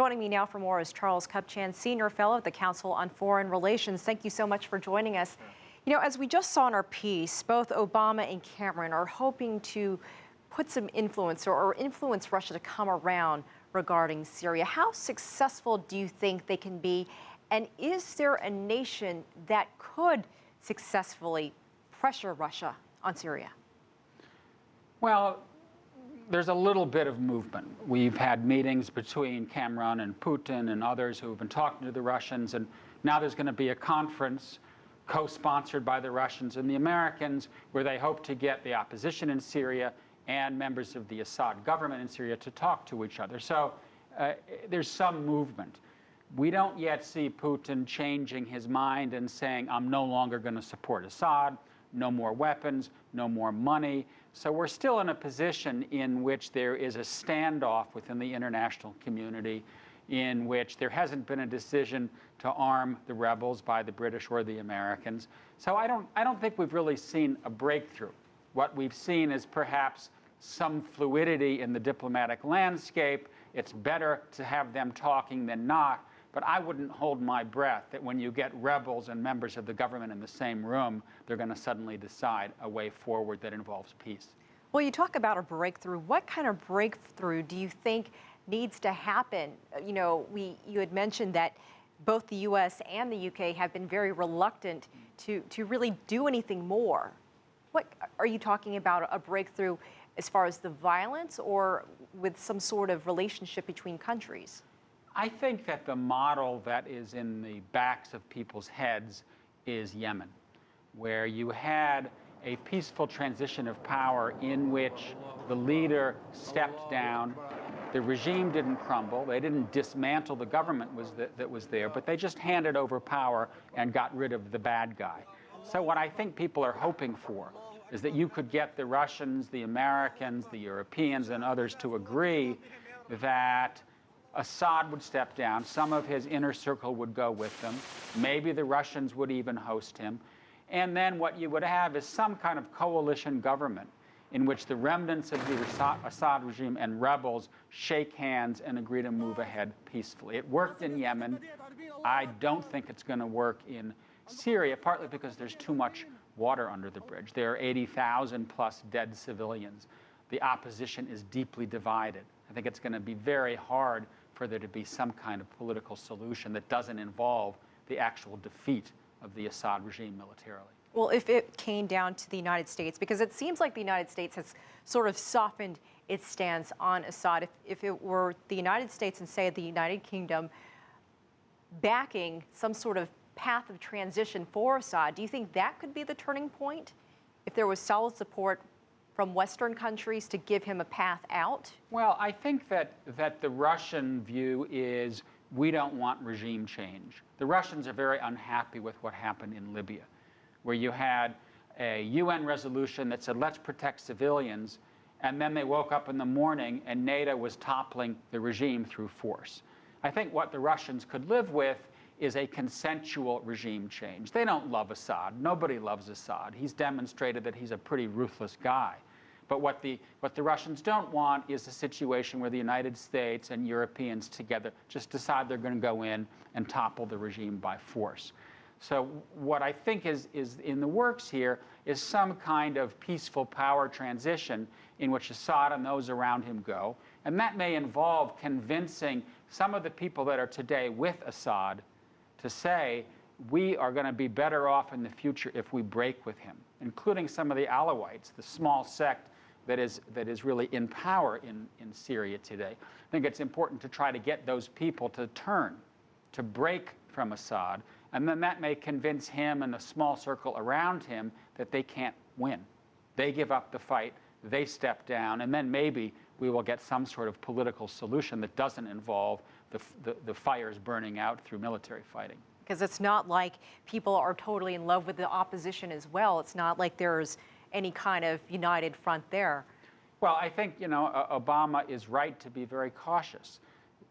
Joining me now for more is Charles Kupchan, Senior Fellow at the Council on Foreign Relations. Thank you so much for joining us. You know, as we just saw in our piece, both Obama and Cameron are hoping to put some influence or influence Russia to come around regarding Syria. How successful do you think they can be? And is there a nation that could successfully pressure Russia on Syria? Well, there's a little bit of movement. We've had meetings between Cameron and Putin and others who have been talking to the Russians, and now there's going to be a conference co-sponsored by the Russians and the Americans where they hope to get the opposition in Syria and members of the Assad government in Syria to talk to each other. So there's some movement. We don't yet see Putin changing his mind and saying, I'm no longer going to support Assad, no more weapons, no more money. So we're still in a position in which there is a standoff within the international community in which there hasn't been a decision to arm the rebels by the British or the Americans. So I don't think we've really seen a breakthrough. What we've seen is perhaps some fluidity in the diplomatic landscape. It's better to have them talking than not. But I wouldn't hold my breath that when you get rebels and members of the government in the same room, they're going to suddenly decide a way forward that involves peace. Well, you talk about a breakthrough. What kind of breakthrough do you think needs to happen? You know, you had mentioned that both the U.S. and the U.K. have been very reluctant to really do anything more. What are you talking about, a breakthrough as far as the violence or with some sort of relationship between countries? I think that the model that is in the backs of people's heads is Yemen, where you had a peaceful transition of power in which the leader stepped down. The regime didn't crumble. They didn't dismantle the government that was there, but they just handed over power and got rid of the bad guy. So what I think people are hoping for is that you could get the Russians, the Americans, the Europeans, and others to agree that Assad would step down, some of his inner circle would go with them, maybe the Russians would even host him, and then what you would have is some kind of coalition government in which the remnants of the Assad regime and rebels shake hands and agree to move ahead peacefully. It worked in Yemen. I don't think it's going to work in Syria, partly because there's too much water under the bridge. There are 80,000 plus dead civilians. The opposition is deeply divided. I think it's going to be very hard for there to be some kind of political solution that doesn't involve the actual defeat of the Assad regime militarily. Well, if it came down to the United States, because it seems like the United States has sort of softened its stance on Assad. If it were the United States and, say, the United Kingdom backing some sort of path of transition for Assad, do you think that could be the turning point? If there was solid support from Western countries to give him a path out? Well, I think that the Russian view is we don't want regime change. The Russians are very unhappy with what happened in Libya, where you had a UN resolution that said, let's protect civilians, and then they woke up in the morning and NATO was toppling the regime through force. I think what the Russians could live with is a consensual regime change. They don't love Assad. Nobody loves Assad. He's demonstrated that he's a pretty ruthless guy. But what the Russians don't want is a situation where the United States and Europeans together just decide they're going to go in and topple the regime by force. So what I think is in the works here is some kind of peaceful power transition in which Assad and those around him go. And that may involve convincing some of the people that are today with Assad to say, we are going to be better off in the future if we break with him, including some of the Alawites, the small sect that is really in power in Syria today. I think it's important to try to get those people to turn, to break from Assad, and then that may convince him and the small circle around him that they can't win. They give up the fight, they step down, and then maybe we will get some sort of political solution that doesn't involve the fires burning out through military fighting. Because it's not like people are totally in love with the opposition as well. It's not like there's any kind of united front there. Well, I think, you know, Obama is right to be very cautious.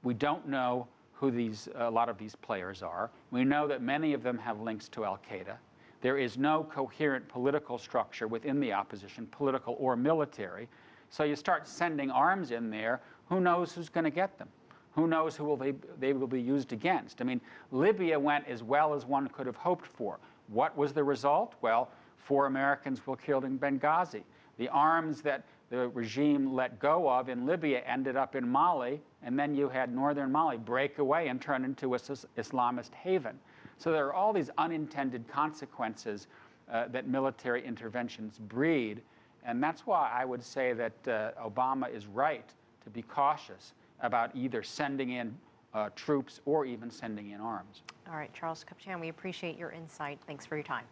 We don't know who a lot of these players are. We know that many of them have links to al-Qaeda. There is no coherent political structure within the opposition, political or military. So you start sending arms in there, who knows who's going to get them? Who knows who they will be used against? I mean, Libya went as well as one could have hoped for. What was the result? Well, 4 Americans were killed in Benghazi. The arms that the regime let go of in Libya ended up in Mali, and then you had northern Mali break away and turn into an Islamist haven. So there are all these unintended consequences that military interventions breed, and that's why I would say that Obama is right to be cautious about either sending in troops or even sending in arms. All right, Charles Kupchan, we appreciate your insight. Thanks for your time.